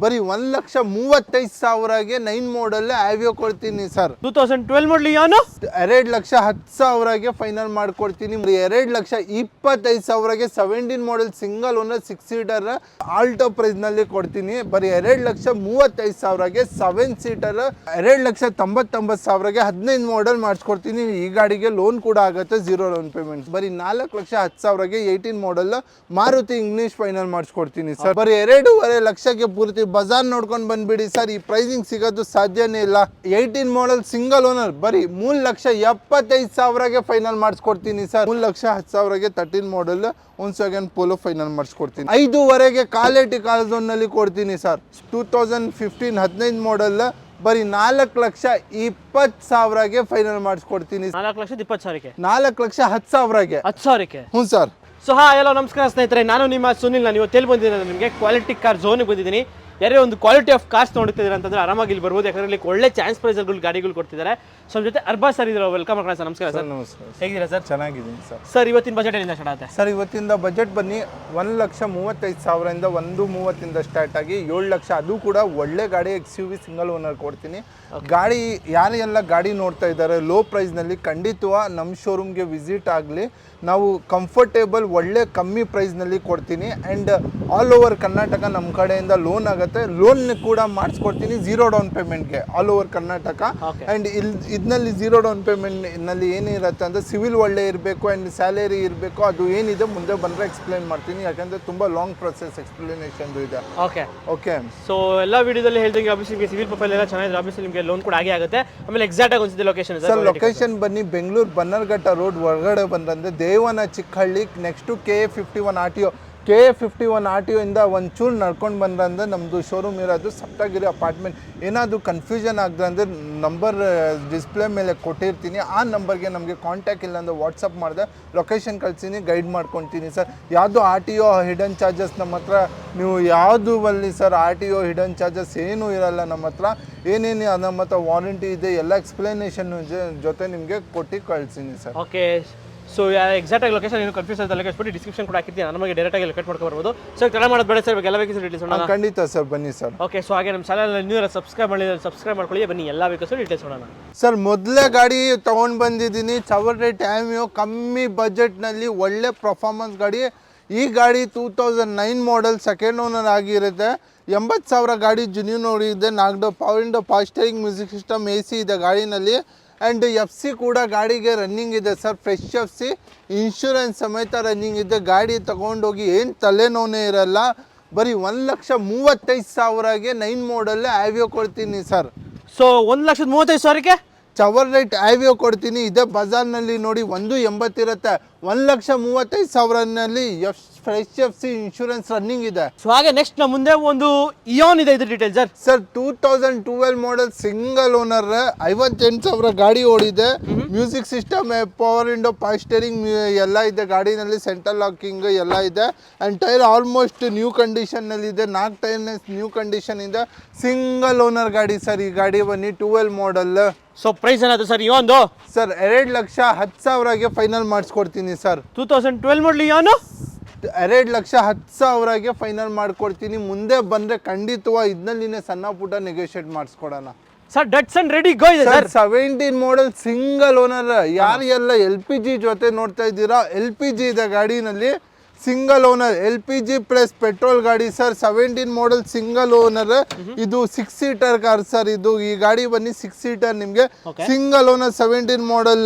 ಬರೀ 1,35,000ಗೆ 9 ಮಾಡಲ್ ಆವಿಯೋ ಕೊಡ್ತೀನಿ ಸರ್. 2012 ಮಾಡಲ್ ಯಾನು 2,10,000ಗೆ ಫೈನಲ್ ಮಾಡ್ಕೊಡ್ತೀನಿ. 2,25,000ಗೆ 17 model single owner 6 seater Alto price ನಲ್ಲಿ ಕೊಡ್ತೀನಿ. ಬರೀ 2,35,000ಗೆ 7 ಸೀಟರ್ 2,99,000ಗೆ 15 ಮಾಡಲ್ ಮಾಡಿಸ್ಕೊಡ್ತೀನಿ. ಈ ಗಾಡಿಗೆ ಲೋನ್ ಕೂಡ ಆಗುತ್ತೆ, 0 ಲೋನ್ ಪೇಮೆಂಟ್. ಬರೀ 4,10,000ಗೆ 18 ಮಾಡಲ್ ಮಾರುತಿ ಇಂಗ್ಲಿಷ್ ಫೈನಲ್ ಮಾಡಿಸ್ಕೊಡ್ತೀನಿ ಸರ್. ಬರೀ 2.5 ಲಕ್ಷಕ್ಕೆ ಪೂರ್ತಿ ಬಜಾರ್ ನೋಡ್ಕೊಂಡು ಬಂದ್ಬಿಡಿ ಸರ್. ಈ ಪ್ರೈಸಿಂಗ್ ಸಿಗೋದು ಸಾಧ್ಯನೇ ಇಲ್ಲ. 18 ಮಾಡಲ್ ಸಿಂಗಲ್ ಓನರ್ ಬರೀ 3,75,000ಗೆ ಫೈನಲ್ ಮಾಡಿಸ್ಕೊಡ್ತೀನಿ ಸರ್. 3,10,000ಗೆ 13 ಮಾಡಲ್ Volkswagen Polo ಫೈನಲ್ ಮಾಡಿಸ್ಕೊಡ್ತೀನಿ. 5.5ಗೆ ಕ್ವಾಲಿಟಿ ಕಾರ್ ಝೋನ್ ನಲ್ಲಿ ಕೊಡ್ತೀನಿ ಸರ್. 2015 15 ಮಾಡಲ್ ಬರೀ 4,20,000ಗೆ ಫೈನಲ್ ಮಾಡಿಸ್ಕೊಡ್ತೀನಿ. 4,20,000ಕ್ಕೆ 4,10,000ಗೆ 10,000ಕ್ಕೆ ಹ್ಞೂ ಸರ್. ಸೊ ಹಲೋ ನಮಸ್ಕಾರ ಸ್ನೇಹಿತರೆ, ನಾನು ನಿಮ್ಮ ಸುನಿಲ್. ನಾನು ಇವತ್ತು ಎಲ್ಲಿ ಬಂದಿದ್ದೀನಿ, ನಿಮಗೆ ಕ್ವಾಲಿಟಿ ಕಾರ್ ಝೋನ್ಗೆ ಬಂದಿದ್ದೀನಿ. ಯಾರೇ ಒಂದು ಕ್ವಾಲಿಟಿ ಆಫ್ ಕಾಸ್ಟ್ ನೋಡ್ತಿದ್ದಾರೆ ಅಂತಂದ್ರೆ ಆರಾಮಾಗಿ ಇಲ್ಲಿ ಬರ್ಬೋದು. ಯಾಕಂದ್ರೆ ಇಲ್ಲಿ ಒಳ್ಳೆ ಚಾನ್ಸ್ ಪ್ರೈಸ್ಗಳು ಗಾಡಿಗಳು ಕೊಡ್ತಿದ್ದಾರೆ. ಸೊ ನಮ್ಮ ಜೊತೆ ಅರ್ಬಾಜ್ ಸರ್ ಇದ್ರು. ವೆಲ್ಕಮ್ ಮಾಡೋಣ ಸರ್. ನಮಸ್ಕಾರ ಸರ್. ನಮಸ್ಕಾರ. ಹೇಗಿದ್ದೀರಾ ಸರ್? ಚೆನ್ನಾಗಿದ್ದೀನಿ ಸರ್. ಸರ್ ಇವತ್ತಿನ ಬಜೆಟ್ ಏನಿಂದ ಸ್ಟಾರ್ಟ್ ಆಗುತ್ತೆ ಸರ್? ಇವತ್ತಿಂದ ಬಜೆಟ್ ಬನ್ನಿ 1,35,000ದಿಂದ 1,30,000 ಸ್ಟಾರ್ಟ್ ಆಗಿ 7 ಲಕ್ಷ. ಅದು ಕೂಡ ಒಳ್ಳೆ ಗಾಡಿ XUV ಸಿಂಗಲ್ ಓನರ್ ಕೊಡ್ತೀನಿ. ಗಾಡಿ ಯಾರೆಲ್ಲ ಗಾಡಿ ನೋಡ್ತಾ ಇದ್ದಾರೆ ಲೋ ಪ್ರೈಸ್ನಲ್ಲಿ, ಖಂಡಿತವ ನಮ್ಮ ಶೋರೂಮ್ಗೆ ವಿಸಿಟ್ ಆಗಲಿ. ನಾವು ಕಂಫರ್ಟೇಬಲ್ ಒಳ್ಳೆ ಕಮ್ಮಿ ಪ್ರೈಸ್ನಲ್ಲಿ ಕೊಡ್ತೀನಿ. ಆ್ಯಂಡ್ ಆಲ್ ಓವರ್ ಕರ್ನಾಟಕ ನಮ್ಮ ಕಡೆಯಿಂದ ಲೋನ್ ಆಗುತ್ತೆ. ಲೋನ್ ಕೂಡ ಮಾಡಿಸ್ಕೊಡ್ತೀನಿ 0 ಡೌನ್ ಪೇಮೆಂಟ್ಗೆ ಆಲ್ ಓವರ್ ಕರ್ನಾಟಕ. ಆ್ಯಂಡ್ ಇದರಲ್ಲಿ 0 ಡೌನ್ ಪೇಮೆಂಟ್ನಲ್ಲಿ ಏನಿರುತ್ತೆ ಅಂದರೆ ಸಿವಿಲ್ ಒಳ್ಳೆ ಇರಬೇಕು ಆ್ಯಂಡ್ ಸ್ಯಾಲರಿ ಇರಬೇಕು. ಅದು ಏನಿದೆ ಮುಂದೆ ಬಂದರೆ ಎಕ್ಸ್ಪ್ಲೇನ್ ಮಾಡ್ತೀನಿ, ಯಾಕಂದರೆ ತುಂಬ ಲಾಂಗ್ ಪ್ರೊಸೆಸ್ ಎಕ್ಸ್ಪ್ಲನೇಷನ್ ಇದೆ. ಓಕೆ. ಸೊ ಎಲ್ಲ ವಿಡಿಯೋದಲ್ಲಿ ಹೇಳ್ದಂಗೆ ಆಬ್ವಿಯಸ್ಲಿ ಸಿವಿಲ್ ಪ್ರೊಫೈಲ್ ಎಲ್ಲ ಚೆನ್ನಾಗಿದೆ. ಆಬ್ವಿಯಸ್ಲಿ ನಿಮಗೆ ಲೋನ್ ಕೂಡ ಆಗೇ ಆಗುತ್ತೆ. ಆಮೇಲೆ ಎಕ್ಸಾಕ್ಟ್ ಆಗಿ ಒಂದ್ಸತಿ ಲೊಕೇಶನ್ ಸರ್? ಲೊಕೇಶನ್ ಬನ್ನಿ ಬೆಂಗಳೂರು ಬನ್ನರ್ಘಟ್ಟ ರೋಡ್ ಹೊರಗಡೆ ಬಂದ್ರೆ ದೇವನ Chikkahalli next KA51 RTO. KA51 RTO ಇಂದ ಒಂಚೂರು ನಡ್ಕೊಂಡು ಬಂದ್ರೆ ನಮ್ಮದು ಶೋರೂಮ್ ಇರೋದು ಸಪ್ತಗಿರಿ ಅಪಾರ್ಟ್ಮೆಂಟ್. ಏನಾದರೂ ಕನ್ಫ್ಯೂಷನ್ ಆಗದೆ ಅಂದರೆ ನಂಬರ್ ಡಿಸ್ಪ್ಲೇ ಮೇಲೆ ಕೊಟ್ಟಿರ್ತೀನಿ. ಆ ನಂಬರ್ಗೆ ನಮಗೆ ಕಾಂಟ್ಯಾಕ್ಟ್ ಇಲ್ಲ ಅಂದರೆ ವಾಟ್ಸಪ್ ಮಾಡಿದೆ ಲೊಕೇಶನ್ ಕಳ್ತೀನಿ, ಗೈಡ್ ಮಾಡ್ಕೊತೀನಿ ಸರ್. ಯಾವುದು RTO ಹಿಡನ್ ಚಾರ್ಜಸ್ ನಮ್ಮ ಹತ್ರ ನೀವು ಯಾವುದು ಬರಲಿ ಸರ್, RTO ಹಿಡನ್ ಚಾರ್ಜಸ್ ಏನೂ ಇರಲ್ಲ ನಮ್ಮ ಹತ್ರ. ಏನೇನು ನಮ್ಮ ಹತ್ರ ವಾರಂಟಿ ಇದೆ ಎಲ್ಲ ಎಕ್ಸ್ಪ್ಲನೇಷನ್ ಜೊತೆ ನಿಮಗೆ ಕೊಟ್ಟು ಕಳ್ತೀನಿ ಸರ್. ಓಕೆ. ಸೊ ಎಕ್ಸಾಕ್ಟ್ ಆಗಿ ಲೊಕೇಶನ್ ಏನು ಕನ್ಫ್ಯೂಸ್ ಆಯ್ತು ಲೊಕೇಶನ್ ಡಿಸ್ಕ್ರಿಪ್ಷನ್ ಕೂಡ ಹಾಕಿರ್ತೀನಿ. ನಮಗೆ ಡೈರೆಕ್ಟ್ ಆಗಿ ಲೊಕೇಟ್ ಮಾಡ್ಕೊಂಡು ಬರ್ಬೋದು. ಸೊ ಕನ್ನಡ ಮಾಡೋದು ಬೇಡ ಸರ್, ಎಲ್ಲ ವೆಹಿಕಲ್ಸ್ ಡೀಟೇಲ್ಸ್ ನೋಡೋಣ. ಖಂಡಿತ ಸರ್, ಬನ್ನಿ ಸರ್. ಓಕೆ. ಸೊ ಹಾಗೆ ನಮ್ಮ ಚಾನಲ್ ನೀವು ಸಬ್ಸ್ಕ್ರೈಬ್ ಮಾಡಿದ್ರೆ ಸಬ್ಸ್ಕ್ರೈಬ್ ಮಾಡ್ಕೊಳ್ಳಿ. ಬನ್ನಿ ಎಲ್ಲ ವೆಹಿಕಲ್ಸ್ ಡೀಟೇಲ್ಸ್ ನೋಡೋಣ. ಸರ್ ಮೊದಲೇ ಗಾಡಿ ತೊಗೊಂಡು ಬಂದಿದ್ದೀನಿ ಚವರ್ಲೆಟ್ ಆವಿಯೋ, ಕಮ್ಮಿ ಬಜೆಟ್ನಲ್ಲಿ ಒಳ್ಳೆ ಪರ್ಫಾರ್ಮೆನ್ಸ್ ಗಾಡಿ. ಈ ಗಾಡಿ 2009 ಮಾಡಲ್ ಸೆಕೆಂಡ್ ಓನರ್ ಆಗಿರುತ್ತೆ. 80,000 ಗಾಡಿ ಜುನ್ಯೂ ನೋಡಿದೆ. 4 power window, fast steering, music system, AC ಇದೆ ಗಾಡಿನಲ್ಲಿ. ಆ್ಯಂಡ್ FC ಕೂಡ ಗಾಡಿಗೆ ರನ್ನಿಂಗ್ ಇದೆ ಸರ್. ಫ್ರೆಶ್ FC ಇನ್ಶೂರೆನ್ಸ್ ಸಮೇತ ರನ್ನಿಂಗ್ ಇದೆ. ಗಾಡಿ ತೊಗೊಂಡೋಗಿ ಏನು ತಲೆನೋವೇ ಇರಲ್ಲ. ಬರೀ 1,35,000ಗೆ 9 ಮಾಡಲ್ ಆವಿಯೋ ಕೊಡ್ತೀನಿ ಸರ್. ಸೊ 1,35,000ಕ್ಕೆ ಚವರ್ಲೈಟ್ ಆವಿಯೋ ಕೊಡ್ತೀನಿ. ಇದೇ ಬಜಾರ್ನಲ್ಲಿ ನೋಡಿ 1,80,000 ಇರುತ್ತೆ. 1,35,000ನಲ್ಲಿ ಫ್ರೆಶ್ FC ಇನ್ಶೂರೆನ್ಸ್ ರನ್ನಿಂಗ್ ಇದೆ. ಸೊ ಹಾಗೆ ನೆಕ್ಸ್ಟ್ ನಮ್ಮ ಮುಂದೆ ಒಂದು ಇಯಾನ್ ಇದೆ. ಇದ್ರ detail sir? Sir 2012 model single owner 58,000 ಗಾಡಿ ಓಡಿದೆ. Music system, power window, fast steering ಎಲ್ಲ ಇದೆ ಗಾಡಿನಲ್ಲಿ. ಸೆಂಟ್ರಲ್ ಲಾಕಿಂಗ್ ಎಲ್ಲ ಇದೆ. ಆ್ಯಂಡ್ ಟೈರ್ ಆಲ್ಮೋಸ್ಟ್ ನ್ಯೂ ಕಂಡೀಷನ್ನಲ್ಲಿ ಇದೆ. 4 ಟೈರ್ನ ನ್ಯೂ ಕಂಡೀಷನ್ ಇದೆ. ಸಿಂಗಲ್ ಓನರ್ ಗಾಡಿ ಸರ್. ಈ ಗಾಡಿ ಬನ್ನಿ 12 ಮಾಡಲ್. ಸೊ ಪ್ರೈಸ್ ಏನಾದ್ರು ಸರ್ ಇಯಾನ್ದು? ಸರ್ 2,10,000ಗೆ ಫೈನಲ್ ಮಾಡಿಸ್ಕೊಡ್ತೀನಿ ಸರ್. 2012 ಮಾಡಲ್ ಇಯಾನು 2,10,000ಗೆ ಫೈನಲ್ ಮಾಡ್ಕೊಡ್ತೀನಿ. ಮುಂದೆ ಬಂದರೆ ಖಂಡಿತವ ಇದನ್ನಲ್ಲಿನೇ ಸಣ್ಣ ಪುಟ್ಟ ನೆಗೋಷಿಯೇಟ್ ಮಾಡಿಸ್ಕೊಡೋಣ ಸರ್. ಡಟ್ಸನ್ ರೆಡಿ ಗೋ ಇದೆ ಸರ್. 17 model single owner. ಯಾರಿಗೆಲ್ಲ LPG ಜೊತೆ ನೋಡ್ತಾ ಇದ್ದೀರಾ, LPG ಇದೆ ಗಾಡಿನಲ್ಲಿ. ಸಿಂಗಲ್ ಓನರ್ LPG ಪ್ಲಸ್ ಪೆಟ್ರೋಲ್ ಗಾಡಿ ಸರ್. 17 model single owner. ಇದು 6 ಸೀಟರ್ ಕಾರ್ ಸರ್. ಇದು ಈ ಗಾಡಿ ಬನ್ನಿ 6 ಸೀಟರ್ ನಿಮಗೆ. ಸಿಂಗಲ್ ಓನರ್ 17 ಮಾಡಲ್.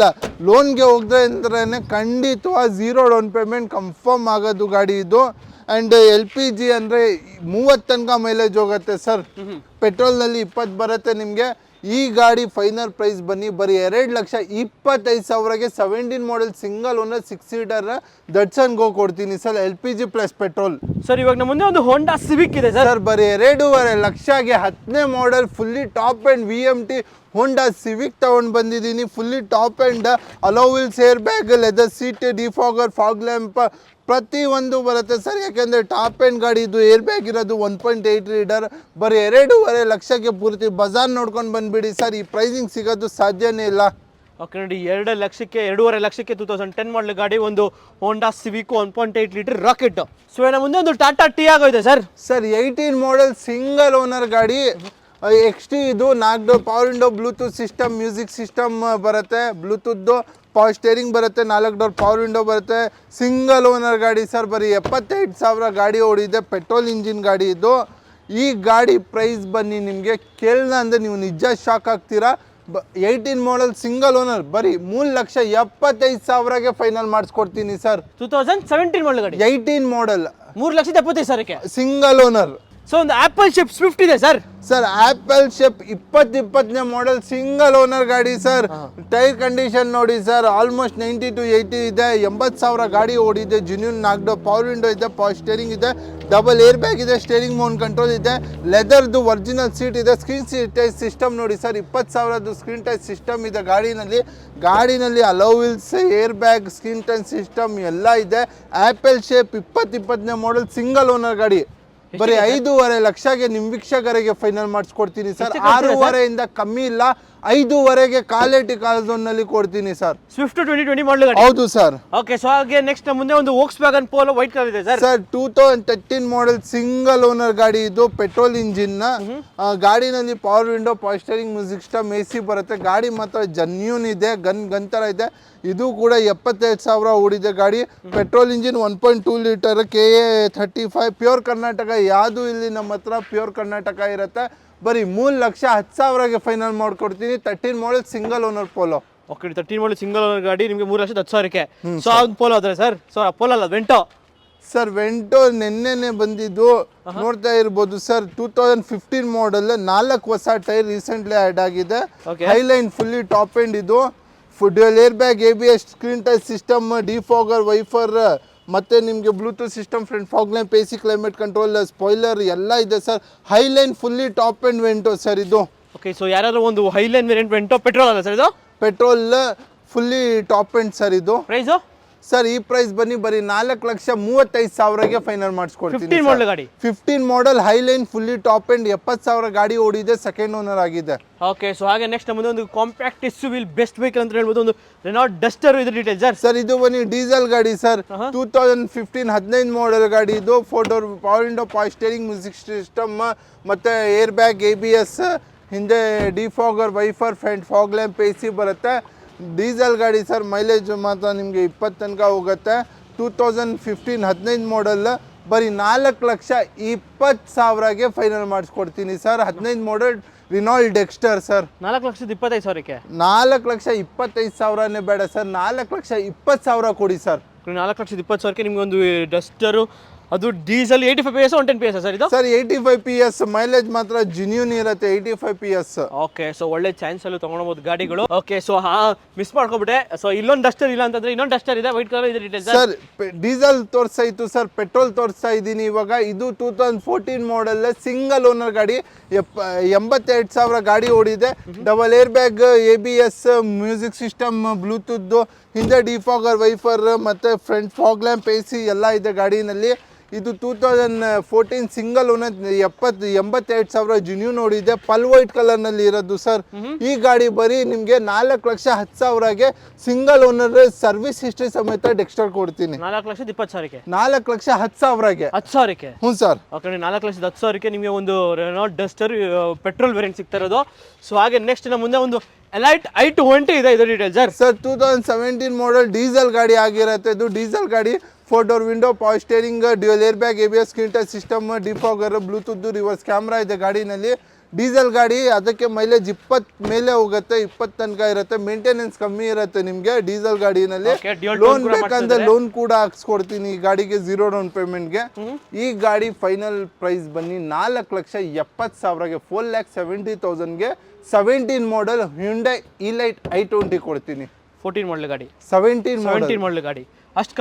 ಲೋನ್ಗೆ ಹೋಗದೆ ಅಂದ್ರೆ ಖಂಡಿತವಾ 0 ಡೌನ್ ಪೇಮೆಂಟ್ ಕನ್ಫರ್ಮ್ ಆಗೋದು ಗಾಡಿ ಇದು. ಆ್ಯಂಡ್ LPG ಅಂದರೆ 30 ತನಕ ಮೈಲೇಜ್ ಹೋಗುತ್ತೆ ಸರ್. ಪೆಟ್ರೋಲ್ನಲ್ಲಿ 20 ಬರುತ್ತೆ ನಿಮಗೆ. ಈ ಗಾಡಿ ಫೈನಲ್ ಪ್ರೈಸ್ ಬನ್ನಿ ಬರೀ 2,25,000ಗೆ 17 model single owner 6 seater Datsun go ಕೊಡ್ತೀನಿ sir. LPG plus petrol sir. ಇವಾಗ ನಮ್ಮ ಮುಂದೆ ಒಂದು ಹೋಂಡಾ ಸಿವಿಕ್ ಇದೆ ಸರ್. ಬರೀ 2.5 ಲಕ್ಷಗೆ 10ನೇ model fully top and VMT Honda Civic ತಗೊಂಡು ಬಂದಿದ್ದೀನಿ. Fully top and alloy wheels, air bag, leather seat, defogger, fog lamp ಪ್ರತಿಯೊಂದು ಬರುತ್ತೆ ಸರ್. ಯಾಕೆಂದರೆ ಟಾಪ್ ಆ್ಯಂಡ್ ಗಾಡಿ ಇದು. ಏರ್ ಬ್ಯಾಗ್ ಇರೋದು 1.8 ಲೀಟರ್. ಬರೀ 2.5 ಲಕ್ಷಕ್ಕೆ ಪೂರ್ತಿ ಬಜಾರ್ ನೋಡ್ಕೊಂಡು ಬಂದುಬಿಡಿ ಸರ್. ಈ ಪ್ರೈಸಿಂಗ್ ಸಿಗೋದು ಸಾಧ್ಯನೇ ಇಲ್ಲ. ಓಕೆ ನೋಡಿ 2.5 ಲಕ್ಷಕ್ಕೆ 2010 ಮಾಡಲ್ ಗಾಡಿ, ಒಂದು ಹೋಂಡಾ ಸಿವಿಕ್ 1.8 ಲೀಟರ್ ರಾಕೆಟ್. ಸೊ ಇನ್ನು ಮುಂದೆ ಒಂದು ಟಾಟಾ ಟಿಯಾಗೋ ಇದೆ ಸರ್. ಸರ್ 18 ಮಾಡಲ್ ಸಿಂಗಲ್ ಓನರ್ ಗಾಡಿ, XT ಇದು 4 door power window, Bluetooth system, music system ಬರುತ್ತೆ, ಬ್ಲೂಟೂತ್ದು ಪವರ್ ಸ್ಟೇರಿಂಗ್ ಬರುತ್ತೆ, 4 ಡೋರ್ ಪವರ್ ವಿಂಡೋ ಬರುತ್ತೆ, ಸಿಂಗಲ್ ಓನರ್ ಗಾಡಿ ಸರ್. ಬರೀ 75,000 ಗಾಡಿ ಓಡಿದೆ, ಪೆಟ್ರೋಲ್ ಇಂಜಿನ್ ಗಾಡಿ ಇದು. ಈ ಗಾಡಿ ಪ್ರೈಸ್ ಬನ್ನಿ ನಿಮಗೆ ಕೇಳಿದ ಅಂದರೆ ನೀವು ನಿಜ ಶಾಕ್ ಆಗ್ತೀರಾ. 18 ಮಾಡಲ್ ಸಿಂಗಲ್ ಓನರ್ ಬರೀ 3,75,000ಗೆ ಫೈನಲ್ ಮಾಡಿಸ್ಕೊಡ್ತೀನಿ ಸರ್. 2017 ಮಾಡಲ್ ಗಾಡಿ, 18 ಮಾಡಲ್ 3,75,000ಕ್ಕೆ ಸಿಂಗಲ್ ಓನರ್. ಸೊ ಒಂದು ಆಪಲ್ ಶಿಫ್ಟ್ ಸ್ವಿಫ್ಟ್ ಇದೆ ಸರ್. ಸರ್ ಆಪಲ್ ಶೇಪ್ 2020ನೇ ಮಾಡಲ್ ಸಿಂಗಲ್ ಓನರ್ ಗಾಡಿ ಸರ್. ಟೈರ್ ಕಂಡೀಷನ್ ನೋಡಿ ಸರ್, ಆಲ್ಮೋಸ್ಟ್ 90 to 80 ಇದೆ, 80,000 ಗಾಡಿ ಓಡಿದೆ, ಜೆನ್ಯೂನ್ 4 ಡೋರ್ ಪವರ್ ವಿಂಡೋ ಇದೆ, ಪವರ್ ಸ್ಟೇರಿಂಗ್ ಇದೆ, ಡಬಲ್ ಏರ್ ಬ್ಯಾಗ್ ಇದೆ, ಸ್ಟೇರಿಂಗ್ ಮೌಂಟ್ ಕಂಟ್ರೋಲ್ ಇದೆ, ಲೆದರ್ದು ಒರಿಜಿನಲ್ ಸೀಟ್ ಇದೆ, ಸ್ಕ್ರೀನ್ ಟಚ್ ಸಿಸ್ಟಮ್ ನೋಡಿ ಸರ್, 20,000ದು ಸ್ಕ್ರೀನ್ ಟಚ್ ಸಿಸ್ಟಮ್ ಇದೆ ಗಾಡಿನಲ್ಲಿ alloy wheels, air bag, screen touch system ಎಲ್ಲ ಇದೆ. ಆಪಲ್ ಶೇಪ್ 2020ನೇ ಮಾಡಲ್ ಸಿಂಗಲ್ ಓನರ್ ಗಾಡಿ ಬರೀ 5.5 ಲಕ್ಷಗೆ ನಿಮ್ಮ ವೀಕ್ಷಕರಿಗೆ ಫೈನಲ್ ಮಾಡಿಸ್ಕೊಡ್ತೀನಿ ಸರ್. 6.5 ಕಮ್ಮಿ ಇಲ್ಲ, 5.5ಗೆ ಕ್ವಾಲಿಟಿ ಕಾಲ್ಝೋನ್ನಲ್ಲಿ ಕೊಡ್ತೀನಿ ಸರ್. ಸ್ವಿಫ್ಟ್ 2020 ಮಾಡಲ್ ಗಾಡಿ, ಹೌದು ಸರ್. ಓಕೆ. ಸೊ ಹಾಗೆ ನೆಕ್ಸ್ಟ್ ಮುಂದೆ ಒಂದು ವೋಕ್ಸ್ವ್ಯಾಗನ್ ಪೋಲೋ ವೈಟ್ ಕಲರ್ ಇದೆ sir. Sir 2013 model single owner ಗಾಡಿ ಇದು, ಪೆಟ್ರೋಲ್ ಇಂಜಿನ್ ಗಾಡಿನಲ್ಲಿ power window, power steering, music system, AC ಬರುತ್ತೆ. ಗಾಡಿ ಮಾತ್ರ ಜನ್ಯೂನ್ ಇದೆ, ಗನ್ ಥರ ಇದೆ. ಇದು ಕೂಡ 75,000 ಓಡಿದೆ ಗಾಡಿ, petrol engine, 1.2 litre, KA 35, pure Karnataka. ಯಾವುದು ಇಲ್ಲಿ ನಮ್ಮ ಹತ್ರ ಪ್ಯೂರ್ ಕರ್ನಾಟಕ ಇರುತ್ತೆ. ಬರೀ 3,10,000ಗೆ ಫೈನಲ್ ಮಾಡ್ಕೊಡ್ತೀನಿ. 13 ಮಾಡಲ್ ಸಿಂಗಲ್ ಓನರ್ ಪೋಲೋ. ಓಕೆ, 13 ಮಾಡಲ್ ಸಿಂಗಲ್ ಓನರ್ ಗಾಡಿ ನಿಮಗೆ 3,10,000ಕ್ಕೆ. ಸೊ ಆ ಪೋಲೋ ಆದರೆ ಸರ್, ಸೊ ಪೋಲೋ ಅಲ್ಲ ವೆಂಟೋ ಸರ್. ವೆಂಟೋ ನಿನ್ನೆನೆ ಬಂದಿದ್ದು, ನೋಡ್ತಾ ಇರ್ಬೋದು ಸರ್. 2015 ಮಾಡಲ್, 4 ಹೊಸ ಟೈರ್ ರೀಸೆಂಟ್ಲಿ ಆ್ಯಡ್ ಆಗಿದೆ. ಹೈಲೈನ್ ಫುಲ್ಲಿ ಟಾಪ್ ಎಂಡ್ ಇದು, dual air bag, ABS, screen touch system, defogger, wiper, ಮತ್ತು ನಿಮಗೆ Bluetooth system, front fog lamp, AC, climate control, spoiler ಎಲ್ಲ ಇದೆ sir. Highline fully top end Vento sir ಇದು. Okay. So ಯಾರಾದ್ರೂ ಒಂದು Highline variant Vento petrol ಅಲ್ಲ sir ಇದು? Petrol fully top end sir ಇದು. ಪ್ರೈಸು ಸರ್ ಈ ಪ್ರೈಸ್ ಬನ್ನಿ ಬರೀ 4,35,000ಗೆ ಫೈನಲ್ ಮಾಡಿಸ್ಕೊಡ್ತೀನಿ. 15 ಮಾಡಲ್ ಗಾಡಿ, 15 ಮಾಡಲ್ ಹೈಲೈನ್ ಫುಲ್ಲಿ ಟಾಪ್ ಎಂಡ್, 70,000 ಗಾಡಿ ಓಡಿದೆ, ಸೆಕೆಂಡ್ ಓನರ್ ಆಗಿದೆ. ಓಕೆ. ಸೊ ಹಾಗೆ ನೆಕ್ಸ್ಟ್ ಮುಂದೆ ಒಂದು ಕಾಂಪ್ಯಾಕ್ಟ್ SUV ಬೆಸ್ಟ್ ವೆಹಿಕಲ್ ಅಂತ ಹೇಳ್ಬೋದು, ಒಂದು ರೆನಾಲ್ಟ್ ಡಸ್ಟರ್. ಇದು ಡೀಟೇಲ್ ಸರ್. ಸರ್ ಇದು ಬನ್ನಿ ಡೀಸೆಲ್ ಗಾಡಿ ಸರ್. 2015 ಮಾಡಲ್ ಗಾಡಿ ಇದು. 4 door power window, power steering, music system, ಮತ್ತು ಏರ್ ಬ್ಯಾಗ್, ABS, ಹಿಂದೆ defogger, wiper, front fog lamp, AC ಬರುತ್ತೆ. ಡೀಸೆಲ್ ಗಾಡಿ ಸರ್. ಮೈಲೇಜ್ ಮಾತ್ರ ನಿಮಗೆ 20 ತನಕ ಹೋಗುತ್ತೆ. 2015 ಮಾಡಲ್ ಬರೀ 4,20,000ಗೆ ಫೈನಲ್ ಮಾಡಿಸ್ಕೊಡ್ತೀನಿ ಸರ್. 15 ಮಾಡಲ್ ರಿನಾಲ್ಟ್ ಡೆಕ್ಸ್ಟರ್ ಸರ್. 4,25,000ಕ್ಕೆ. 4,25,000ನೇ ಬೇಡ ಸರ್, 4,20,000 ಕೊಡಿ ಸರ್. 4,20,000ಕ್ಕೆ ನಿಮ್ಗೆ ಒಂದು ಡಸ್ಟರು, ಅದು ಡೀಸೆಲ್ 85 PS 110 PS ಸರ್ ಇದು? ಸರ್ 85 PS, ಮೈಲೇಜ್ ಮಾತ್ರ ಜೆನ್ಯೂನ್ ಇರುತ್ತೆ, 85 PS. ಓಕೆ. ಸೊ ಒಳ್ಳೆ ಚಾನ್ಸ್ ಅಲ್ಲೂ ತಗೊಂಡ್ಬೋದು ಗಾಡಿಗಳು. ಓಕೆ. ಸೊ ಮಿಸ್ ಮಾಡ್ಕೊಬಿಟ್ಟೆ. ಸೊ ಇಲ್ಲೊಂದು ಡಸ್ಟರ್ ಇಲ್ಲ ಅಂತಂದ್ರೆ ಇನ್ನೊಂದು ಡಸ್ಟರ್ ಇದೆ, ವೈಟ್ ಕಲರ್ ಇದೆ ಡೀಟೇಲ್ಸ್ ಸರ್. ಡೀಸೆಲ್ ತೋರಿಸ್ತಾಯಿತ್ತು ಸರ್, ಪೆಟ್ರೋಲ್ ತೋರಿಸ್ತಾ ಇದ್ದೀನಿ ಇವಾಗ. ಇದು 2014 ಮಾಡಲ್ ಸಿಂಗಲ್ ಓನರ್ ಗಾಡಿ, 82,000 ಗಾಡಿ ಓಡಿದೆ. Double air bag, ABS, music system, Bluetooth, ಹಿಂದೆ ಡಿಫಾಗರ್, ವೈಫರ್, ಮತ್ತು ಫ್ರಂಟ್ ಫಾಗ್ ಲ್ಯಾಂಪ್, AC ಎಲ್ಲ ಇದೆ ಗಾಡಿನಲ್ಲಿ. ಇದು 2014 ಸಿಂಗಲ್ ಓನರ್, 82,000 ಜೆನ್ಯೂನ್ ಓಡಿದೆ, ಪಲ್ ವೈಟ್ ಕಲರ್ನಲ್ಲಿ ಇರೋದು ಸರ್. ಈ ಗಾಡಿ ಬರೀ ನಿಮಗೆ 4,10,000ಗೆ ಸಿಂಗಲ್ ಓನರ್ ಸರ್ವಿಸ್ ಹಿಸ್ಟ್ರಿ ಸಮೇತ ಡೆಕ್ಸ್ಟರ್ ಕೊಡ್ತೀನಿ. 4,20,000ಕ್ಕೆ. 4,10,000ಗೆ. 10,000ಕ್ಕೆ. ಹ್ಞೂ ಸರ್. ಓಕೆ. 4,10,000ಕ್ಕೆ ನಿಮಗೆ ಒಂದು ರೆನಾಲ್ಟ್ ಡಸ್ಟರ್ ಪೆಟ್ರೋಲ್ ವೇರಿಯಂಟ್ ಸಿಗ್ತಾ ಇರೋದು. ಸೊ ಹಾಗೆ ನೆಕ್ಸ್ಟ್ ನಮ್ಮ ಮುಂದೆ ಒಂದು ಎಲೈಟ್ i20 ಇದೆ, ಇದು detail sir. Sir 2017 model diesel ಗಾಡಿ ಆಗಿರುತ್ತೆ. ಇದು ಡೀಸೆಲ್ ಗಾಡಿ, 4 door window, power steering, dual air bag, ABS, screen touch system, defogger, Bluetooth, reverse camera ಇದೆ ಗಾಡಿನಲ್ಲಿ. ಡೀಸೆಲ್ ಗಾಡಿ, ಅದಕ್ಕೆ ಮೈಲೇಜ್ 20 ಮೇಲೆ ಹೋಗುತ್ತೆ, 20 ತನಕ ಇರುತ್ತೆ. ಮೇಂಟೆನೆನ್ಸ್ ಕಮ್ಮಿ ಇರುತ್ತೆ ನಿಮಗೆ ಡೀಸೆಲ್ ಗಾಡಿನಲ್ಲಿ. ಲೋನ್ ಬೇಕಂದ್ರೆ ಲೋನ್ ಕೂಡ ಹಾಕ್ಸ್ಕೊಡ್ತೀನಿ ಈ ಗಾಡಿಗೆ, 0 ಡೌನ್ ಪೇಮೆಂಟ್ಗೆ. ಈ ಗಾಡಿ ಫೈನಲ್ ಪ್ರೈಸ್ ಬನ್ನಿ 4,70,000ಗೆ, 4,70,000ಗೆ. 17 ಮಾಡಲ್ ಹ್ಯುಂಡೈ ಇಲೈಟ್ i20 ಕೊಡ್ತೀನಿ. 14 ಮಾಡಲ್ ಗಾಡಿ, 17 ಮಾಡಲ್ ಗಾಡಿ. ಅಷ್ಟು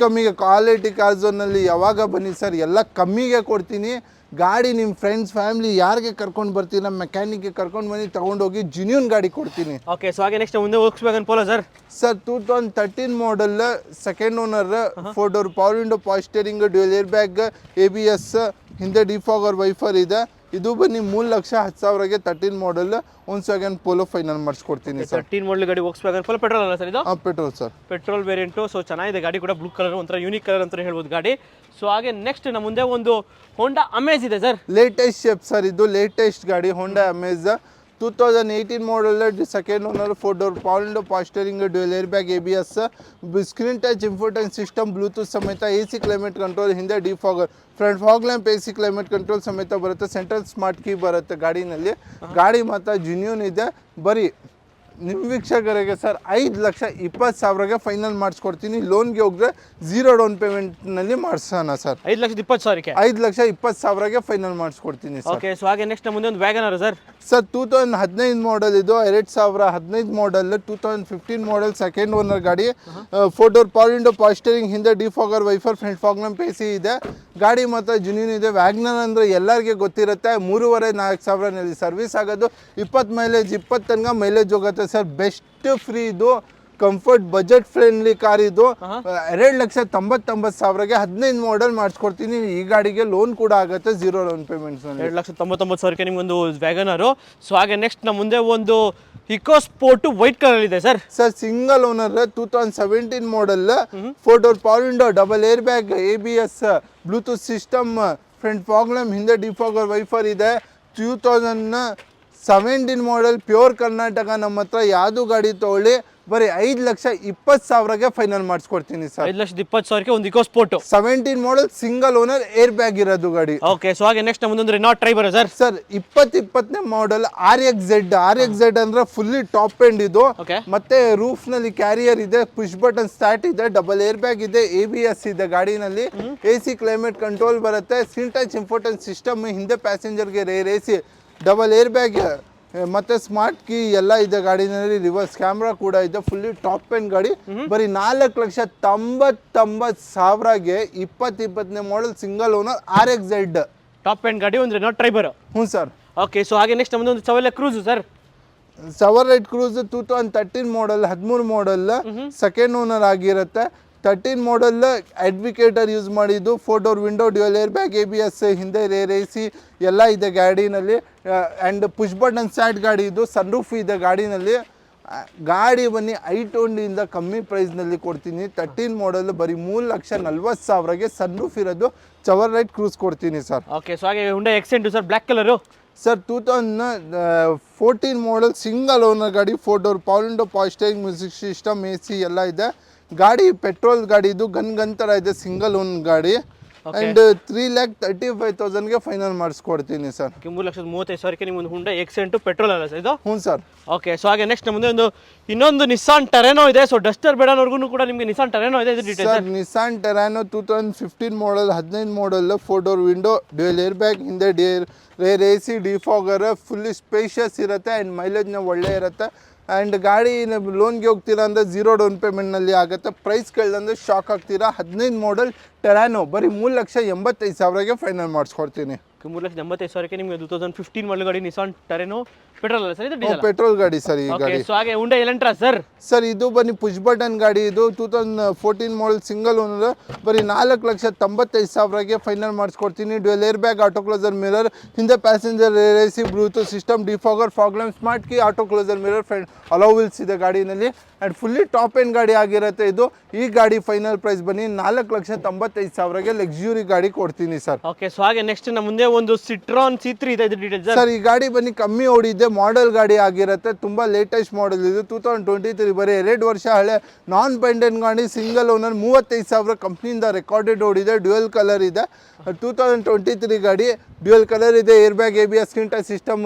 ಕಮ್ಮಿಗೆ ಕ್ವಾಲಿಟಿ ಕಾರ್ಝೋನಲ್ಲಿ ಯಾವಾಗ ಬನ್ನಿ ಸರ್, ಎಲ್ಲ ಕಮ್ಮಿಗೆ ಕೊಡ್ತೀನಿ. ಗಾಡಿ ನಿಮ್ಮ ಫ್ರೆಂಡ್ಸ್, ಫ್ಯಾಮಿಲಿ ಯಾರಿಗೆ ಕರ್ಕೊಂಡು ಬರ್ತೀರ, ಮೆಕ್ಯಾನಿಕ್ಗೆ ಕರ್ಕೊಂಡು ಬನ್ನಿ, ತೊಗೊಂಡೋಗಿ ಜೆನ್ಯೂನ್ ಗಾಡಿ ಕೊಡ್ತೀನಿ. ಓಕೆ. ಸೊ ಹಾಗೆ ನೆಕ್ಸ್ಟ್ ಮುಂದೆ Volkswagen Polo sir. Sir 2013 model, second owner, 4 door power window, power steering, dual air bag, ABS, ಹಿಂದೆ ಡಿಫಾಗರ್, ವೈಫರ್ ಇದೆ, ಇದು ಬನ್ನಿ 3,10,000ಗೆ 13 ಮಾಡಲ್ Volkswagen Polo ಫೈನಲ್ ಮಾಡಿಸ್ಕೊಡ್ತೀನಿ ಸರ್. 13 ಮಾಡಲ್ ಗಾಡಿ Volkswagen Polo ಪೆಟ್ರೋಲ್ ಅಲ್ಲ ಸರ್ ಇದು? Petrol sir, petrol variant. So ಚೆನ್ನಾಗಿದೆ ಗಾಡಿ ಕೂಡ, ಬ್ಲೂ ಕಲರ್ ಒಂಥರ ಯೂನಿಕ್ ಕಲರ್ ಅಂತ ಹೇಳ್ಬೋದು ಗಾಡಿ. ಸೊ ಹಾಗೆ ನೆಕ್ಸ್ಟ್ ನಮ್ಮ ಮುಂದೆ ಒಂದು ಹೋಂಡಾ ಅಮೇಜ್ ಇದೆ ಸರ್. ಲೇಟೆಸ್ಟ್ ಶೇಪ್ ಸರ್, ಇದು ಲೇಟೆಸ್ಟ್ ಗಾಡಿ Honda Amaze 2018 model, second owner, 4 door power window, power steering, dual air bag, ABS, screen touch ಇನ್ಫೋಟೈನ್ system, Bluetooth ಸಮೇತ, AC ಕ್ಲೈಮೇಟ್ ಕಂಟ್ರೋಲ್, ಹಿಂದೆ defogger, front fog lamp, AC climate control ಸಮೇತ ಬರುತ್ತೆ. Central smart key ಬರುತ್ತೆ ಗಾಡಿನಲ್ಲಿ. ಗಾಡಿ ಮಾತ್ರ genuine ಇದೆ. ಬರೀ ನಿಮ್ಮ ವೀಕ್ಷಕರಿಗೆ ಸರ್ 5,20,000ಗೆ ಫೈನಲ್ ಮಾಡಿಸ್ಕೊಡ್ತೀನಿ. ಲೋನ್ಗೆ ಹೋದ್ರೆ 0 ಡೌನ್ ಪೇಮೆಂಟ್ನಲ್ಲಿ ಮಾಡಿಸೋಣ ಸರ್. 5,20,000ಕ್ಕೆ 5,20,000ಗೆ ಫೈನಲ್ ಮಾಡಿಸ್ಕೊಡ್ತೀನಿ ಸರ್. ಓಕೆ. ಸೊ ಹಾಗೆ ನೆಕ್ಸ್ಟ್ ನಮ್ಮ ಮುಂದೆ ಒಂದು ವ್ಯಾಗನರ್ ಸರ್. ಸರ್ 2015 ಮಾಡಲ್ ಇದು, 2015 ಮಾಡಲ್, 2015 ಮಾಡಲ್, ಸೆಕೆಂಡ್ ಓನರ್ ಗಾಡಿ. 4 door power window, power steering, ಹಿಂದೆ defogger, wiper, front fog lamp, AC ಇದೆ. ಗಾಡಿ ಮಾತ್ರ ಜೆನ್ಯೂನ್ ಇದೆ. ವ್ಯಾಗ್ನರ್ ಅಂದರೆ ಎಲ್ಲರಿಗೆ ಗೊತ್ತಿರುತ್ತೆ, 3,500-4 ಸಾವಿರನಲ್ಲಿ ಸರ್ವಿಸ್ ಆಗೋದು. 20 ಮೈಲೇಜ್, 20 ತನಕ ಮೈಲೇಜ್ ಹೋಗುತ್ತೆ ಸರ್. ಬೆಸ್ಟ್ ಫ್ರೀ ಇದು, ಕಂಫರ್ಟ್ ಬಜೆಟ್ ಫ್ರೆಂಡ್ಲಿ ಕಾರ್ ಇದು. 2,99,000ಗೆ 15 ಮಾಡಲ್ ಮಾಡಿಸ್ಕೊಡ್ತೀನಿ. ಈ ಗಾಡಿಗೆ ಲೋನ್ ಕೂಡ ಆಗುತ್ತೆ 0 ಡೌನ್ ಪೇಮೆಂಟ್ಸ್. 2,99,000ಕ್ಕೆ ನಿಮ್ಗೊಂದು ವ್ಯಾಗನರು. ಸೊ ಹಾಗೆ ನೆಕ್ಸ್ಟ್ ನಮ್ಮ ಮುಂದೆ ಒಂದು ಇಕೋ ಸ್ಪೋರ್ಟ್ ವೈಟ್ ಕಲರ್ ಇದೆ ಸರ್. ಸರ್ ಸಿಂಗಲ್ ಓನರ್, 2017 ಮಾಡಲ್, 4 door power window, double air bag, ABS, Bluetooth system, front fog lamp, ಹಿಂದೆ ಡಿಫಾಗರ್, ವೈಫರ್ ಇದೆ. 2017 ಮಾಡಲ್, ಪ್ಯೂರ್ ಕರ್ನಾಟಕ. ನಮ್ಮ ಹತ್ರ ಯಾವುದು ಗಾಡಿ ತೊಗೊಳ್ಳಿ ಬರೀ 5,20,000ಗೆ ಫೈನಲ್ ಮಾಡಿಸ್ಕೊಡ್ತೀನಿ ಸರ್. 5,20,000ಕ್ಕೆ ಒಂದು eco sport 17 model, single owner, air bag ಇರೋದು ಗಾಡಿ. ಓಕೆ. ಸೊ ಹಾಗೆ ನೆಕ್ಸ್ಟ್ ನಮ್ಮದೊಂದು ರೆನಾಲ್ಟ್ ಟ್ರೈಬರ್ ಸರ್. ಸರ್ 2020ನೇ ಮಾಡಲ್, RX-Z ಅಂದ್ರೆ ಫುಲ್ಲಿ ಟಾಪ್ ಎಂಡ್ ಇದು. ಮತ್ತೆ ರೂಫ್ ನಲ್ಲಿ ಕ್ಯಾರಿಯರ್ ಇದೆ, ಪುಷ್ ಬಟನ್ ಸ್ಟಾರ್ಟ್ ಇದೆ, ಡಬಲ್ ಏರ್ ಬ್ಯಾಗ್ ಇದೆ, ABS ಇದೆ ಗಾಡಿನಲ್ಲಿ, AC ಕ್ಲೈಮೇಟ್ ಕಂಟ್ರೋಲ್ ಬರುತ್ತೆ, ಸ್ಕ್ರೀನ್ ಟಚ್ ಇನ್ಫೋಟೈನ್ ಸಿಸ್ಟಮ್, ಹಿಂದೆ ಪ್ಯಾಸೆಂಜರ್ಗೆ rear AC, double air bag ಮತ್ತೆ ಸ್ಮಾರ್ಟ್ ಕೀ ಎಲ್ಲ ಇದೆ ಗಾಡಿನಲ್ಲಿ. ರಿವರ್ಸ್ ಕ್ಯಾಮ್ರಾ ಕೂಡ ಇದೆ. ಫುಲ್ಲಿ ಟಾಪ್ ಎಂಡ್ ಗಾಡಿ. ಬರೀ 4,99,000ಗೆ 2020ನೇ model, single owner, RX-Z top end ಗಾಡಿ, ಒಂದು ರೆನಾಲ್ಟ್ ಟ್ರೈಬರ್. ಹ್ಞೂ ಸರ್. ಓಕೆ. ಸೊ ಹಾಗೆ ನೆಕ್ಸ್ಟ್ ನಮ್ಮದೊಂದು Chevrolet Cruze sir. Chevrolet Cruze 2013 model, 13 model, second owner ಆಗಿರುತ್ತೆ. 13 ಮಾಡಲ್ ಅಡ್ವಿಕೇಟರ್ ಯೂಸ್ ಮಾಡಿದ್ದು, 4 door window, dual air bag, ABS, ಹಿಂದೆ ರೇರ್ AC ಎಲ್ಲ ಇದೆ ಗಾಡಿನಲ್ಲಿ. ಆ್ಯಂಡ್ ಪುಷ್ ಬಟನ್ ಸ್ಟಾರ್ಟ್ ಗಾಡಿ ಇದು, ಸನ್ರೂಫ್ ಇದೆ ಗಾಡಿನಲ್ಲಿ. ಗಾಡಿ ಬನ್ನಿ I20ಇಂದ ಕಮ್ಮಿ ಪ್ರೈಸ್ನಲ್ಲಿ ಕೊಡ್ತೀನಿ. 13 ಮಾಡಲ್ ಬರೀ 3,40,000ಗೆ ಸನ್ರೂಫ್ ಇರೋದು ಚವರ್ಲೆಟ್ ಕ್ರೂಸ್ ಕೊಡ್ತೀನಿ ಸರ್. ಓಕೆ. ಸೊ ಹಾಗೆ Hyundai Accent sir, black colour. Sir 2014 ಮಾಡಲ್, ಸಿಂಗಲ್ ಓನರ್ ಗಾಡಿ, 4 door power window, power steering, music system, AC ಎಲ್ಲ ಇದೆ. ಗಾಡಿ ಪೆಟ್ರೋಲ್ ಗಾಡಿ ಇದು, ಗನ್ ಥರ ಇದೆ, ಸಿಂಗಲ್ ಓನ್ ಗಾಡಿ. ಅಂಡ್ 3,35,000ಗೆ ಫೈನಲ್ ಮಾಡಿಸ್ಕೊಡ್ತೀನಿ ಸರ್. 3,35,000ಕ್ಕೆ ನಿಮ್ಗೆ ಹುಂಡೈ ಎಕ್ಸೆಂಟ್ ಪೆಟ್ರೋಲ್ ಅಲ್ಲ ಸರ್ ಇದು? ಹ್ಞೂ ಸರ್. ಓಕೆ. ಸೊ ಹಾಗೆ ನೆಕ್ಸ್ಟ್ ಮುಂದೆ ಇನ್ನೊಂದು ನಿಸ್ಸಾನ್ ಟೆರೆನೋ ಇದೆ. ಸೊ ಡಸ್ಟರ್ ಬೇಡನವರೆಗೂ ಕೂಡ ನಿಮಗೆ ನಿಸ್ಸಾನ್ ಟೆರೆನೋ ಇದೆ. Sir Nissan Terrano 2015 model, 15 model, 4 door window, dual air bag, ಹಿಂದೆ rear AC, defogger, fully spacious ಇರುತ್ತೆ. ಆ್ಯಂಡ್ ಮೈಲೇಜ್ನ ಒಳ್ಳೆ ಇರುತ್ತೆ. ಆ್ಯಂಡ್ ಗಾಡಿ ಲೋನ್ಗೆ ಹೋಗ್ತೀರಾ ಅಂದರೆ 0 ಡೌನ್ ಪೇಮೆಂಟ್ನಲ್ಲಿ ಆಗುತ್ತೆ. ಪ್ರೈಸ್ ಕೇಳಿದ್ರೆ ಶಾಕ್ ಆಗ್ತೀರಾ. 15 ಮಾಡಲ್ ಟೆರಾನೋ ಬರೀ 3,85,000ಗೆ ಫೈನಲ್ ಮಾಡಿಸ್ಕೊಡ್ತೀನಿ. 3,85,000ಕ್ಕೆ ನಿಮಗೆ 2015 ಮಾಡಲ್ ಗಾಡಿ ನಿಸ್ಸಾನ್ ಟೆರೆನೋ ಪೆಟ್ರೋಲ್ ಅಲ್ಲ ಸರ್ ಇದು? ಪೆಟ್ರೋಲ್ ಗಾಡಿ ಸರ್ ಈ ಗಾಡಿ. ಸೊ ಹಾಗೆ ಹುಂಡೈ ಎಲೆಂಟ್ರಾ ಸರ್. ಸರ್ ಇದು ಬನ್ನಿ ಪುಷ್ ಬಟನ್ ಗಾಡಿ ಇದು, 2014 ಮಾಡಲ್, ಸಿಂಗಲ್ ಓನರ್, ಬರೀ 4,95,000ಗೆ ಫೈನಲ್ ಮಾಡಿಸ್ಕೊಡ್ತೀನಿ. Dual air bag, auto closer mirror, ಹಿಂದೆ passenger rear AC, Bluetooth system, defogger, fog lamp, smart key, auto closer mirror, front alloy wheels ಇದೆ ಗಾಡಿನಲ್ಲಿ. ಆ್ಯಂಡ್ ಫುಲ್ಲಿ ಟಾಪ್ ಎಂಡ್ ಗಾಡಿ ಆಗಿರುತ್ತೆ ಇದು. ಈ ಗಾಡಿ ಫೈನಲ್ ಪ್ರೈಸ್ ಬನ್ನಿ 4,95,000ಗೆ ಲಕ್ಸುರಿ ಗಾಡಿ ಕೊಡ್ತೀನಿ ಸರ್. ಓಕೆ. ಸೊ ಹಾಗೆ ನೆಕ್ಸ್ಟ್ ನಮ್ಮ ಮುಂದೆ ಒಂದು ಸಿಟ್ರಾನ್ C3 ಇದೆ. ಇದು ಡೀಟೇಲ್ಸ್ ಸರ್. ಈ ಗಾಡಿ ಬನ್ನಿ ಕಮ್ಮಿ ಓಡಿದೆ, ಮಾಡೆಲ್ ಗಾಡಿ ಆಗಿರುತ್ತೆ, ತುಂಬ ಲೇಟೆಸ್ಟ್ ಮಾಡೆಲ್ ಇದು. 2023 ಬರೀ 2 ವರ್ಷ ಹಳೆ ನಾನ್ ಪೆಂಡೆಂಟ್ ಗಾಡಿ, ಸಿಂಗಲ್ ಓನರ್, 35,000 ಕಂಪ್ನಿಯಿಂದ ರೆಕಾರ್ಡೆಡ್ ಓಡಿದೆ. ಡ್ಯುಯಲ್ ಕಲರ್ ಇದೆ. 2023 ಗಾಡಿ, ಡ್ಯುಯಲ್ ಕಲರ್ ಇದೆ, air bag, ABS, screen touch system,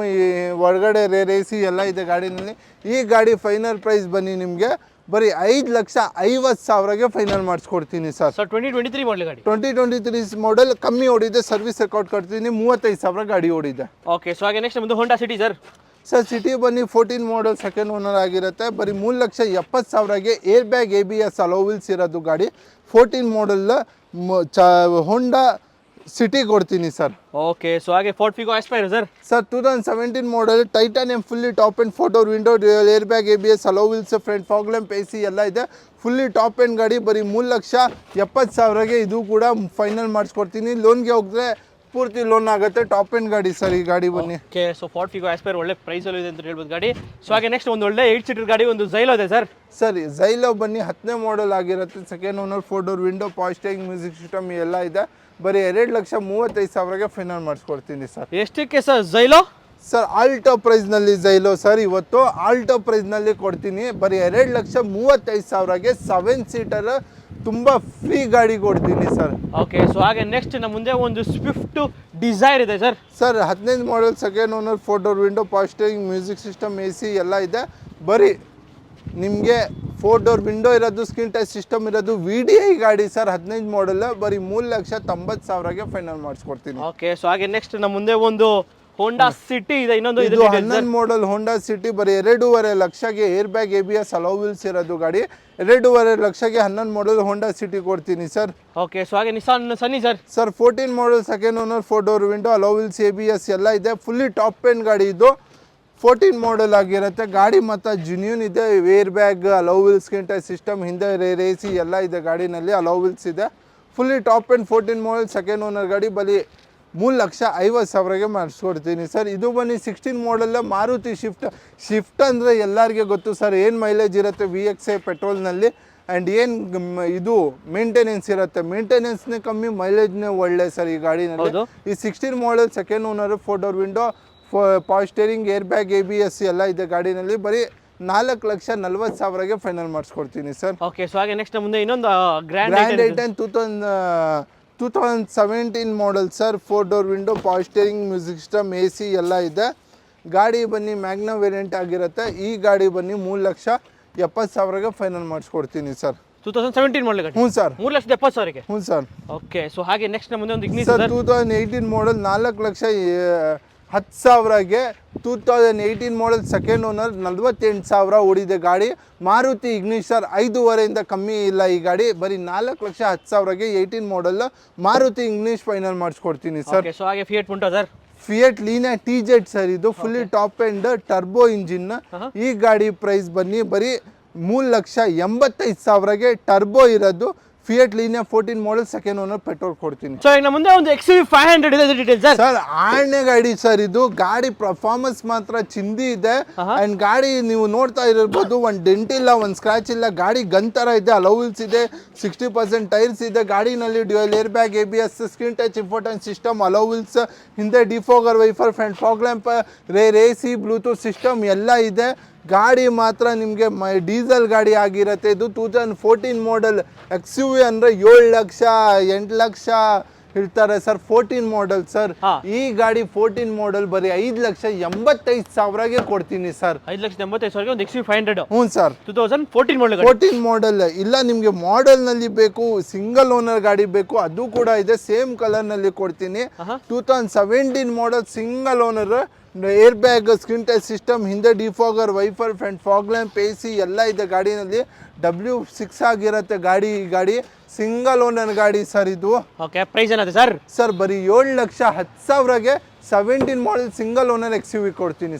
ಒಳಗಡೆ ರೇರ್ AC ಎಲ್ಲ ಇದೆ ಗಾಡಿನಲ್ಲಿ. ಈ ಗಾಡಿ ಫೈನಲ್ ಪ್ರೈಸ್ ಬನ್ನಿ ನಿಮಗೆ ಬರೀ 5,50,000ಗೆ ಫೈನಲ್ ಮಾಡಿಸ್ಕೊಡ್ತೀನಿ ಸರ್. 2023 ಮಾಡಲ್ ಗಾಡಿ, 2023 ಮಾಡಲ್, ಕಮ್ಮಿ ಓಡಿದೆ, ಸರ್ವಿಸ್ ರೆಕಾರ್ಡ್ ಕೊಡ್ತೀನಿ. 35,000 ಗಾಡಿ ಓಡಿದೆ. ಓಕೆ. ಸೊ ಹಾಗೆ ನೆಕ್ಸ್ಟ್ ನಮ್ಮದು Honda City sir. Sir City ಬನ್ನಿ 14 ಮಾಡಲ್, ಸೆಕೆಂಡ್ ಓನರ್ ಆಗಿರುತ್ತೆ. ಬರೀ 3,70,000ಗೆ air bag, ABS, alloy wheels ಇರೋದು ಗಾಡಿ. 14 ಮಾಡಲ್ ಹೋಂಡಾ ಸಿಟಿ ಕೊಡ್ತೀನಿ ಸರ್. ಓಕೆ. ಸೊ ಹಾಗೆ Ford Figo Aspire sir. Sir 2017 model, titanium, fully top end, 4 door window, dual air bag, ABS, alloy wheels, front fog lamp, AC ಎಲ್ಲ ಇದೆ. Fully top end ಗಾಡಿ. ಬರೀ 3,70,000ಗೆ ಇದು ಕೂಡ final ಮಾಡಿಸ್ಕೊಡ್ತೀನಿ. ಲೋನ್ಗೆ ಹೋಗಿದ್ರೆ ಪೂರ್ತಿ ಲೋನ್ ಆಗುತ್ತೆ. ಟಾಪ್ ಎಂಡ್ ಗಾಡಿ ಸರ್ ಈ ಗಾಡಿ ಬನ್ನಿ. ಓಕೆ, ಸೊ 40 ಆಸ್ಪೈರ್ ಒಳ್ಳೆ ಪ್ರೈಸಲ್ಲೂ ಇದೆ ಅಂತ ಹೇಳ್ಬೋದು ಗಾಡಿ. ಸೊ ಹಾಗೆ ನೆಕ್ಸ್ಟ್ ಒಂದು ಒಳ್ಳೆ 8 ಸೀಟರ್ ಗಾಡಿ, ಒಂದು ಝೈಲೋ ಇದೆ ಸರ್. ಸರ್ ಝೈಲೋ ಬನ್ನಿ 10ನೇ ಮಾಡೆಲ್ ಆಗಿರುತ್ತೆ. Second owner, 4 door window, power steering, music system ಎಲ್ಲ ಇದೆ. ಬರೀ 2,35,000ಗೆ ಫೈನಲ್ ಮಾಡಿಸ್ಕೊಡ್ತೀನಿ ಸರ್. ಎಷ್ಟಕ್ಕೆ ಸರ್ ಝೈಲೋ? ಸರ್ ಆಲ್ಟೋ ಪ್ರೈಸ್ನಲ್ಲಿ ಝೈಲೋ ಸರ್ ಇವತ್ತು ಆಲ್ಟೋ ಪ್ರೈಸ್ನಲ್ಲಿ ಕೊಡ್ತೀನಿ. ಬರೀ 2,35,000ಗೆ 7 ಸೀಟರ್ ತುಂಬ ಫ್ರೀ ಗಾಡಿ ಕೊಡ್ತೀನಿ ಸರ್. ಓಕೆ, ಸೊ ಹಾಗೆ ನೆಕ್ಸ್ಟ್ ನಮ್ಮ ಮುಂದೆ ಒಂದು ಸ್ವಿಫ್ಟ್ ಡಿಸೈರ್ ಇದೆ sir. Sir 15 model, second owner, 4 door window, power steering, music system, AC ಎಲ್ಲ ಇದೆ. ಬರೀ ನಿಮಗೆ 4 ಡೋರ್ ವಿಂಡೋ ಇರೋದು, ಸ್ಕ್ರೀನ್ ಟಚ್ ಸಿಸ್ಟಮ್ ಇರೋದು, VDI ಗಾಡಿ ಸರ್. 15 ಮಾಡೆಲ್, ಬರೀ 3,90,000ಗೆ ಫೈನಲ್ ಮಾಡಿಸ್ಕೊಡ್ತೀನಿ. ಓಕೆ, ಸೊ ಹಾಗೆ ನೆಕ್ಸ್ಟ್ ನಮ್ಮ ಮುಂದೆ ಒಂದು ಹೋಂಡಾ ಸಿಟಿ ಇದೆ. ಇನ್ನೊಂದು ಇದು 11 ಮಾಡೆಲ್ ಹೋಂಡಾ ಸಿಟಿ. ಬರೀ 2.5 ಲಕ್ಷಗೆ air bag, ABS, alloy wheels ಇರೋದು ಗಾಡಿ. 2.5 ಲಕ್ಷಗೆ 11 ಮಾಡೆಲ್ ಹೋಂಡಾ ಸಿಟಿ ಕೊಡ್ತೀನಿ ಸರ್. ಓಕೆ, ಸೊ ಹಾಗೆ Nissan Sunny sir. Sir 14 model, second owner, 4 door window, alloy wheels, ABS ಎಲ್ಲ ಇದೆ. ಫುಲ್ಲಿ ಟಾಪ್ ಎಂಡ್ ಗಾಡಿ ಇದು. 14 ಮಾಡೆಲ್ ಆಗಿರುತ್ತೆ ಗಾಡಿ. ಮತ್ತು ಜೆನ್ಯೂನ್ ಇದೆ. Air bag, hello wheels, screen touch system, ಹಿಂದೆ AC ಎಲ್ಲ ಇದೆ ಗಾಡಿನಲ್ಲಿ. ಅಲೋ ವೀಲ್ಸ್ ಇದೆ. Fully top end 14 model, second owner ಗಾಡಿ. ಬರೀ 3,50,000ಗೆ ಮಾಡಿಸ್ಕೊಡ್ತೀನಿ ಸರ್. ಇದು ಬನ್ನಿ 16 ಮಾಡೆಲ್ಲ ಮಾರುತಿ ಶಿಫ್ಟ್ ಅಂದರೆ ಎಲ್ಲರಿಗೆ ಗೊತ್ತು ಸರ್ ಏನು ಮೈಲೇಜ್ ಇರುತ್ತೆ VXI ಪೆಟ್ರೋಲ್ನಲ್ಲಿ. ಆ್ಯಂಡ್ ಏನು ಇದು ಮೇಂಟೆನೆನ್ಸ್ ಇರುತ್ತೆ, ಮೇಂಟೆನೆನ್ಸ್ನೇ ಕಮ್ಮಿ, ಮೈಲೇಜ್ನೇ ಒಳ್ಳೆ ಸರ್ ಈ ಗಾಡಿನಲ್ಲಿ. ಈ 16 model, second owner, 4 door window, power steering, air bag, ABS ಎಲ್ಲ ಇದೆ ಗಾಡಿನಲ್ಲಿ. ಬರೀ 4,40,000ಗೆ ಫೈನಲ್ ಮಾಡಿಸ್ಕೊಡ್ತೀನಿ ಸರ್. ಓಕೆ, ಸೊ ಹಾಗೆ ನೆಕ್ಸ್ಟ್ ಮುಂದೆ ಇನ್ನೊಂದು grand i ten 2017 model sir. 4 door window, power steering, music system, AC ಎಲ್ಲ ಇದೆ. ಗಾಡಿ ಬನ್ನಿ ಮ್ಯಾಗ್ನಾ ವೇರಿಯಂಟ್ ಆಗಿರುತ್ತೆ. ಈ ಗಾಡಿ ಬನ್ನಿ 3,70,000ಗೆ ಫೈನಲ್ ಮಾಡಿಸ್ಕೊಡ್ತೀನಿ ಸರ್. 2017 ಮಾಡಲ್ ಗಾಡಿ. ಹ್ಞೂ ಸರ್. 3,70,000ಗೆ. ಹ್ಞೂ ಸರ್. ಓಕೆ, ಸೊ ಹಾಗೆ ನೆಕ್ಸ್ಟ್ ನಮ್ಮ ಮುಂದೆ ಒಂದು ಇಗ್ನಿಸ್ ಸರ್ 2018 ಮಾಡೆಲ್, 4,10,000ಗೆ. 2018 ಮಾಡೆಲ್, ಸೆಕೆಂಡ್ ಓನರ್, 48,000 ಓಡಿದೆ ಗಾಡಿ. Maruti Ignis sir. 5.5 ಕಮ್ಮಿ ಇಲ್ಲ ಈ ಗಾಡಿ. ಬರೀ 4,10,000ಗೆ 18 ಮಾಡೆಲ್ ಮಾರುತಿ ಇಗ್ನಿಸ್ ಫೈನಲ್ ಮಾಡಿಸ್ಕೊಡ್ತೀನಿ ಸರ್. ಸೊ ಹಾಗೆ Fiat Punto sir. Fiat Linea TZ sir. ಇದು fully top end turbo engine. ಈ ಗಾಡಿ ಪ್ರೈಸ್ ಬನ್ನಿ ಬರೀ 3,85,000ಗೆ ಟರ್ಬೋ ಇರೋದು. Fiat Linea 14 model, second owner, petrol ಕೊಡ್ತೀನಿ. ಸೊ ಈಗ ನಮ್ಮ ಮುಂದೆ ಒಂದು XUV 500 ಇದೆ ಡೀಟೇಲ್ ಸರ್. ಸರ್ ಆಣೆ ಗಾಡಿ ಸರ್ ಇದು. ಗಾಡಿ ಪರ್ಫಾರ್ಮೆನ್ಸ್ ಮಾತ್ರ ಚಿಂದಿ ಇದೆ. ಅಂಡ್ ಗಾಡಿ ನೀವು ನೋಡ್ತಾ ಇರಬಹುದು, ಒಂದು ಡೆಂಟ್ ಇಲ್ಲ, ಒಂದು ಸ್ಕ್ರಾಚ್ ಇಲ್ಲ. ಗಾಡಿ ಗನ್ ತರ ಇದೆ. ಅಲೋ ವೀಲ್ಸ್ ಇದೆ, 60% ಟೈರ್ಸ್ ಇದೆ ಗಾಡಿನಲ್ಲಿ. Dual air bag, ABS, screen touch ಇನ್ಫೋಟೈನ್ system, alloy wheels, ಹಿಂದೆ defogger, wiper, front fog lamp, AC, Bluetooth system ಎಲ್ಲ ಇದೆ. ಗಾಡಿ ಮಾತ್ರ ನಿಮಗೆ ಡೀಸೆಲ್ ಗಾಡಿ ಆಗಿರುತ್ತೆ. ಇದು 2014 ಮಾಡೆಲ್. XUV ಅಂದರೆ 7 ಲಕ್ಷ 8 ಲಕ್ಷ ಹೇಳ್ತಾರೆ ಸರ್. 14 model sir. ಈ ಗಾಡಿ 14 ಮಾಡೆಲ್ ಬರೀ 5,85,000ಗೆ ಕೊಡ್ತೀನಿ ಸರ್. 5,85,000ಗೆ ಒಂದು XUV 500. ಹ್ಞೂ ಸರ್. 2014 ಮಾಡೆಲ್. 14 ಮಾಡೆಲ್ ಇಲ್ಲ ನಿಮಗೆ ಮಾಡೆಲ್ನಲ್ಲಿ ಬೇಕು, ಸಿಂಗಲ್ ಓನರ್ ಗಾಡಿ ಬೇಕು, ಅದು ಕೂಡ ಇದೆ. ಸೇಮ್ ಕಲರ್ನಲ್ಲಿ ಕೊಡ್ತೀನಿ. 2017 model, single owner, air bag, screen touch system, ಹಿಂದೆ defogger, wiper, front fog lamp, AC ಎಲ್ಲ ಇದೆ ಗಾಡಿನಲ್ಲಿ. W6 ಆಗಿರುತ್ತೆ ಗಾಡಿ. ಸಿಂಗಲ್ ಓನರ್ ಗಾಡಿ ಸರ್ ಇದು. ಓಕೆ, ಪ್ರೈಸ್ ಏನಾಗುತ್ತೆ ಸರ್? ಸರ್ ಬರೀ 7,10,000ಗೆ 17 ಮಾಡೆಲ್ ಸಿಂಗಲ್ ಓನರ್ XUV ಕೊಡ್ತೀನಿ.